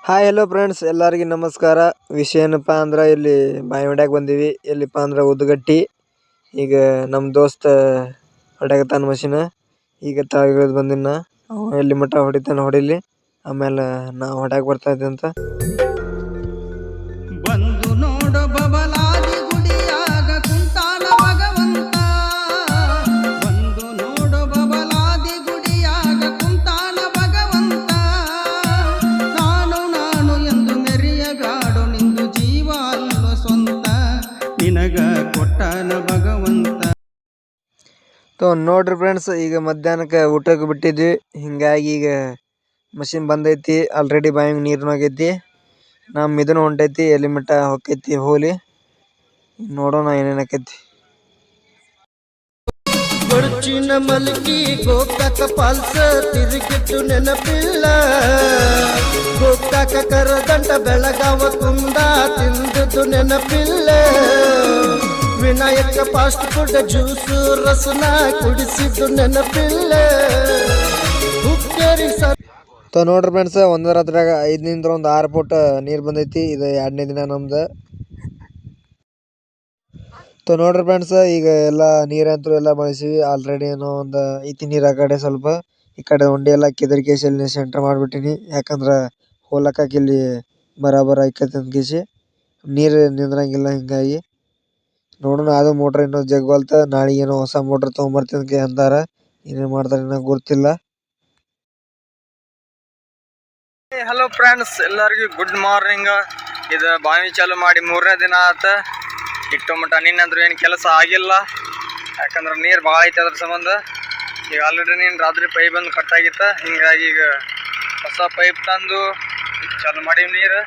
Hi hello friends, ಎಲ್ಲರಿಗೂ ನಮಸ್ಕಾರ. ವಿಷಯ ಏನಪ್ಪ ಅಂದ್ರೆ ಇಲ್ಲಿ ಬಾಯಿ ಹೊಡ್ಯಾಕೆ ಬಂದೀವಿ. ಎಲ್ಲಿಪ್ಪ ಅಂದ್ರೆ ಉದ್ಗಟ್ಟಿ. ಈಗ ನಮ್ಮ ದೋಸ್ತ ಹೊಡ್ಯಾಕತ್ತಾನ ಮಷಿನ. ಈಗ ತೆಗಿಯೋದು ಬಂದಿನ. ಎಲ್ಲಿ ಮಟ್ಟ ಹೊಡಿತಾನೆ ಹೊಡಿಲಿ, ಆಮೇಲೆ ನಾವು ಹೊಡ್ಯಾಕೆ ಬರ್ತಾ ಇದ್ದೆ ಅಂತ. ಬಂದು ನೋಡು ಬಬಲಾದಿ ಗುಡಿಯಾಗ ಕುಂತಾನ ಭಗವಂತ. ಬಂದು ನೋಡು ಬಬಲಾದಿ ಗುಡಿಯಾಗ ಕುಂತಾನ ಭಗವಂತ. ನಾನು ಎಂದು ಮೆರೆಯಗಾಡು ನಿಂದು ಜೀವ ಅಲ್ಲ ಸ್ವಂತ. ನಿನಗ ಕೊಟ್ಟನ ಭಗವಂತ. ನೋಡ್ರಿ ಫ್ರೆಂಡ್ಸ್, ಈಗ ಮಧ್ಯಾಹ್ನಕ್ಕೆ ಊಟಕ್ಕೆ ಬಿಟ್ಟಿದ್ವಿ. ಹಿಂಗಾಗಿ ಈಗ ಮಷಿನ್ ಬಂದೈತಿ. ಆಲ್ರೆಡಿ ಬಾಯಿಗೆ ನೀರು ಹೋಗೈತಿ. ನಮ್ಮ ಇದನ್ನು ಹೊಂಟೈತಿ, ಎಲ್ಲಿ ಮಟ್ಟ ಹೊಕ್ಕೈತಿ ಹೋಲಿ. ನೋಡೋಣ ಏನೇನಾಕೈತಿ. ಕೊರ್ಚಿನ ಮಲ್ಕಿ ಗೋಕಾಕ ಪಾಲ್ಸ ತಿರುಗಿಟ್ಟು ನೆನಪಿಲ್ಲ. ಗೋಕಾಕ ಕರದಂಡ ಬೆಳಗಾವ ಕುಂದ ತಿಂದುದು ನೆನಪಿಲ್ಲ. ವಿನಾಯಕ ಫಾಸ್ಟ್ ಫುಡ್ ಜ್ಯೂಸು ರಸನ ಕುಡಿಸಿದ್ದು ನೆನಪಿಲ್ಲ. ಹುಕ್ಕೇರಿ ನೋಡ್ರಿ ಫ್ರೆಂಡ್ಸ್, ಒಂದರ ಹತ್ರಾಗ 5 ಒಂದು 6 ಫುಟ್ ನೀರು ಬಂದೈತಿ. ಇದು 2ನೇ ದಿನ ನಮ್ದು. ನೋಡ್ರಿ ಫ್ರೆಂಡ್ಸ್, ಈಗ ಎಲ್ಲ ನೀರಂತೂ ಎಲ್ಲ ಬಳಸಿವಿ. ಆಲ್ರೆಡಿ ಏನೋ ಒಂದು ಐತಿ ನೀರು. ಆ ಕಡೆ ಸ್ವಲ್ಪ ಈ ಕಡೆ ಉಂಡೆ ಎಲ್ಲ ಕೆದರಿಕೇಶಲ್ಲಿ ಸೆಂಟ್ರ್ ಮಾಡಿಬಿಟ್ಟಿನಿ. ಯಾಕಂದ್ರೆ ಹೋಲಕ್ಕಾಗಿ ಇಲ್ಲಿ ಬರಾಬರ ಆಯ್ಕೈತೆ ಅಂದ್ಕೇಸಿ ನೀರು ನಿಂದ್ರಂಗಿಲ್ಲ. ಹಿಂಗಾಗಿ ನೋಡೋಣ. ಅದು ಮೋಟ್ರ್ ಇನ್ನೂ ಜಗ್ವಲ್ತ. ನಾಳೆ ಏನೋ ಹೊಸ ಮೋಟ್ರ್ ತೊಗೊಂಬರ್ತೀನಿ ಅಂತಾರ. ಏನೇನು ಮಾಡ್ತಾರೆ ಇನ್ನೂ ಗೊತ್ತಿಲ್ಲ. ಹಲೋ ಫ್ರೆಂಡ್ಸ್, ಎಲ್ಲರಿಗೂ ಗುಡ್ ಮಾರ್ನಿಂಗ್. ಇದು ಬಾವಿ ಚಾಲು ಮಾಡಿ 3ನೇ ದಿನ ಆತ. ಇಟ್ಟು ಮಟ್ಟ ನಿನ್ನಂದ್ರೂ ಏನು ಕೆಲಸ ಆಗಿಲ್ಲ. ಯಾಕಂದ್ರೆ ನೀರು ಭಾಳ ಐತೆ ಅದ್ರ ಸಂಬಂಧ. ಈಗ ಆಲ್ರೆಡಿ ನೀನು ರಾತ್ರಿ ಪೈಪ್ ಬಂದು ಕಟ್ಟಾಗಿತ್ತ. ಹಿಂಗಾಗಿ ಈಗ ಹೊಸ ಪೈಪ್ ತಂದು ಚಾಲು ಮಾಡೀವಿ ನೀರು.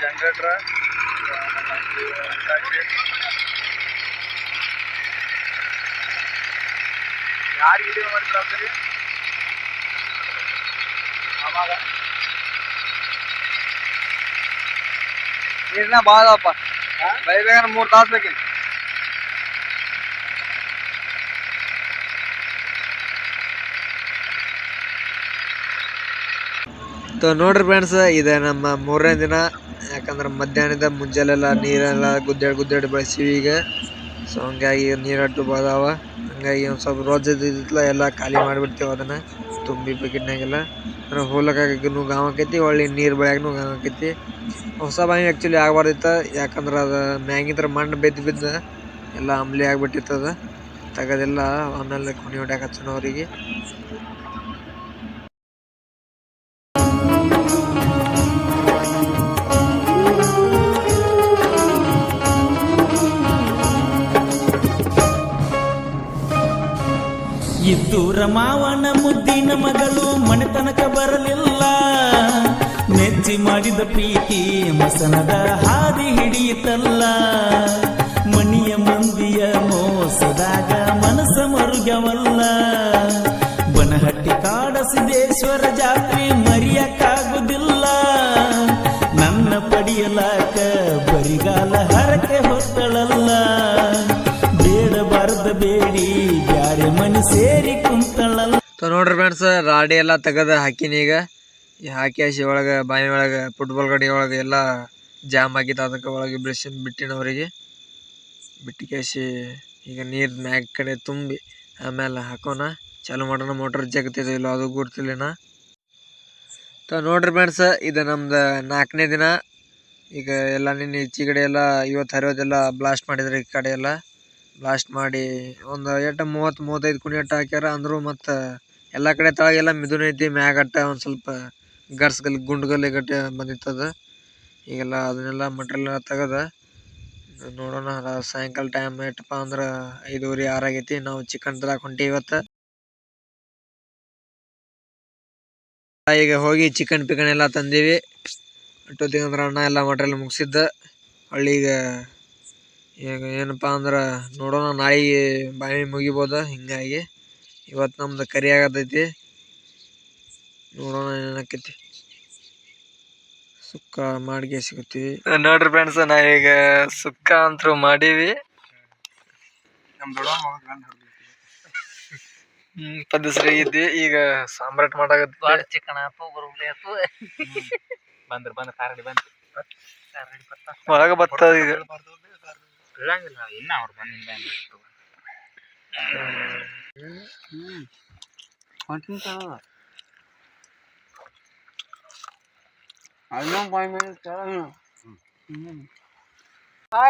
ಜನರೇಟ್ರ ಯಾರು ವಿಡಿಯೋ ಮಾಡ್ತಾರೆ ಆವಾಗ ನೀರಿನ ಭಾಳ ಅದಪ್ಪ. ಬೈಬೇಕಾದ್ರೆ 3 ತಾಸು ಬೇಕೇನು. ನೋಡ್ರಿ ಫ್ರೆಂಡ್ಸ್, ಇದೆ ನಮ್ಮ 3ನೇ ದಿನ. ಯಾಕಂದ್ರೆ ಮಧ್ಯಾಹ್ನದ ಮುಂಜಾನೆಲ್ಲ ನೀರೆಲ್ಲ ಗುದ್ದಾಡಿ ಬಳಸಿವಿ ಈಗ. ಸೊ ಹಂಗಾಗಿ ನೀರಟ್ಟು ಬದಾವ. ಹಂಗಾಗಿ ಒಂದು ಸ್ವಲ್ಪ ರೋಜ್ ಇದ್ದಿತ್ತಲ್ಲ ಎಲ್ಲ ಖಾಲಿ ಮಾಡಿಬಿಡ್ತೇವೆ. ಅದನ್ನು ತುಂಬಿ ಬಕೆಟ್ನಾಗೆಲ್ಲ ಅಂದ್ರೆ ಹೋಲಕ್ಕಾಗೂ ಗಾಮ ಆಕೈತಿ. ಒಳ್ಳೆ ನೀರು ಬೆಳೆಯಾಗೂ ಗಾಮ ಆಕೈತಿ. ಹೊಸ ಬಾವಿ ಆ್ಯಕ್ಚುಲಿ ಆಗಬಾರ್ದಿತ್ತು. ಯಾಕಂದ್ರೆ ಅದು ಮ್ಯಾಗಿಂತ್ರ ಮಣ್ಣು ಬಿದ್ದು ಎಲ್ಲ ಅಂಬ್ಲಿ ಆಗಿಬಿಟ್ಟಿರ್ತದ. ತೆಗೆದೆಲ್ಲ ಆಮೇಲೆ ಕುಣಿ ಹೊಡ್ಯಾಕ ಹಚ್ಚೋಣ ಅವರಿಗೆ. ಇದ್ದೂರ ಮಾವನ ಮುದ್ದಿನ ಮಗಳು ಮನೆತನಕ ಬರಲಿಲ್ಲ. ಮೆಚ್ಚಿ ಮಾಡಿದ ಪ್ರೀತಿ ಮಸನದ ಹಾದಿ ಹಿಡಿಯಿತಲ್ಲ. ಮಣಿಯ ಮಂದಿಯ ಮೋಸದಾಗ ಮನಸ್ಸ ಮರುಗವಲ್ಲ. ಬನಹಟ್ಟಿ ಕಾಡ ಸಿದ್ದೇಶ್ವರ ಜಾತ್ರೆ ಮರಿಯಕ್ಕಾಗುದಿಲ್ಲ. ನನ್ನ ಪಡಿಯಲಾಕ ಬರಿಗಾಲ ಹರಕೆ ಹೊತ್ತಳಲ್ಲ. ಬೇಡಬಾರದ ಬೇಡಿ ಬ್ಯಾರೆ ಮನೆ ಸೇರಿ ಕುಂತಳಲ್ಲ. ನೋಡ್ರಿ ಫ್ರೆಂಡ್ಸ್, ರಾಡಿ ಎಲ್ಲ ತೆಗೆದು ಹಾಕಿನಿ. ಈಗ ಹಾಕಿ ಹಸಿ ಒಳಗೆ ಬಾವಿ ಒಳಗೆ ಫುಟ್ಬಾಲ್ ಗಾಡಿ ಒಳಗೆ ಎಲ್ಲ ಜಾಮ್ ಆಗಿತ್ತು. ಅದಕ್ಕೆ ಒಳಗೆ ಬಿಟ್ಟಿನವರಿಗೆ ಬಿಟ್ಟು ಕೇಸಿ ಈಗ ನೀರು ಮ್ಯಾಗ ಕಡೆ ತುಂಬಿ ಆಮೇಲೆ ಹಾಕೋಣ, ಚಾಲು ಮಾಡೋಣ. ಮೋಟ್ರ್ ಜಗತ್ತಿದೆ ಇಲ್ಲ ಅದು ಗುರ್ತಿಲ್ಲಿನ. ನೋಡ್ರಿ ಫ್ರೆಂಡ್ಸ್, ಇದು ನಮ್ದು 4ನೇ ದಿನ. ಈಗ ಎಲ್ಲ ನಿನ್ನೆ ಈಚೆ ಕಡೆ ಎಲ್ಲ ಇವತ್ತು ಹರಿಯೋದೆಲ್ಲ ಬ್ಲಾಸ್ಟ್ ಮಾಡಿದ್ರೆ. ಈ ಕಡೆ ಎಲ್ಲ ಬ್ಲಾಸ್ಟ್ ಮಾಡಿ ಒಂದು 30-35 ಕುಣಿ ಅಟ್ಟ ಹಾಕ್ಯಾರ. ಅಂದರು ಮತ್ತು ಎಲ್ಲ ಕಡೆ ತಳಗೆಲ್ಲ ಮಿದುನು ಐತಿ. ಮ್ಯಾಗಟ್ಟ ಒಂದು ಸ್ವಲ್ಪ ಗರ್ಸ್ಗಲ್ಲಿ ಗುಂಡ್ಗಲ್ಲಿ ಗಟ್ಟೆ ಬಂದಿತ್ತದ. ಈಗೆಲ್ಲ ಅದನ್ನೆಲ್ಲ ಮಟ್ರಿಯಲ್ ತೆಗೆದ ನೋಡೋಣ. ಸಾಯಂಕಾಲ ಟೈಮ್ ಎಷ್ಟಪ್ಪ ಅಂದ್ರೆ 5:30-6 ಆಗೈತಿ. ನಾವು ಚಿಕನ್ ತರಕ್ಕೆ ಹೊಂಟಿ ಇವತ್ತು. ಈಗ ಹೋಗಿ ಚಿಕನ್ ಪಿಕನ್ ಎಲ್ಲ ತಂದೀವಿ. ಅಷ್ಟೊತ್ತಿಗೆ ಅಂದ್ರೆ ಅಣ್ಣ ಎಲ್ಲ ಮಟ್ರಿಯಲ್ ಮುಗಿಸಿದ್ದ. ಹಳ್ಳಿಗೆ ಈಗ ಏನಪ್ಪ ಅಂದ್ರೆ ನೋಡೋಣ, ನಾಳೆಗೆ ಬಾವಿ ಮುಗಿಬೋದು. ಹಿಂಗಾಗಿ ಇವತ್ತು ನಮ್ದು ಕರಿ ಆಗತೈತಿ. ನೋಡೋಣ ಏನೇನಾಕೈತಿ. ಸುಕ್ಕ ಮಾಡಿಗೆ ಸಿಗುತ್ತೀವಿ. ನೋಡ್ರಿ ಫ್ರೆಂಡ್ಸ್, ನಾವೀಗ ಸುಕ್ಕ ಅಂತೂ ಮಾಡೀವಿ. ಪದ್ಧತಿ ಇದ್ದಿ ಈಗ ಸಾಂಬ್ರಾಟ್ ಮಾಡಾಕತ್ತಿ ಚಿಕನ್ ಆತು ಬರುಬ್ಲಿ ಆತು ಬಂದ್ರ ಕಾರಡಿ ಬಂತು ಕಾರಡಿ ಬರ್ತಾ ಒಳಗ ಬರ್ತದ ಈಗ ಇಳಂಗಿಲ್ಲ ಇನ್ನ ಅವ್ರು ಬಂದಿಂದ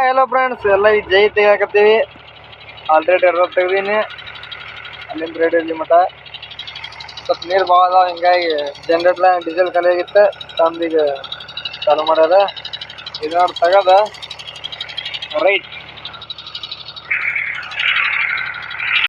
ಹಲೋ ಫ್ರೆಂಡ್ಸ್ ಎಲ್ಲ ಈಗ ಜೈ ತೆಗಿಯಾಕತ್ತೀವಿ ಆಲ್ರೆಡಿ ತೆಗ್ದೀನಿ ಅಲ್ಲಿಂದ ರೆಡಿ ಇಲ್ಲಿ ಮಟ ಸ್ವಲ್ಪ ನೀರು ಭಾಳ ಅದಾವ ಹಿಂಗಾಗಿ ಜನರೇಟ್ಲ ಡೀಸೆಲ್ ಖಾಲಿ ಆಗಿತ್ತು ತಂದು ಈಗ ಚಾಲು ಮಾಡ್ಯಾರ ಇದನ್ನ ತಗದ ರೈಟ್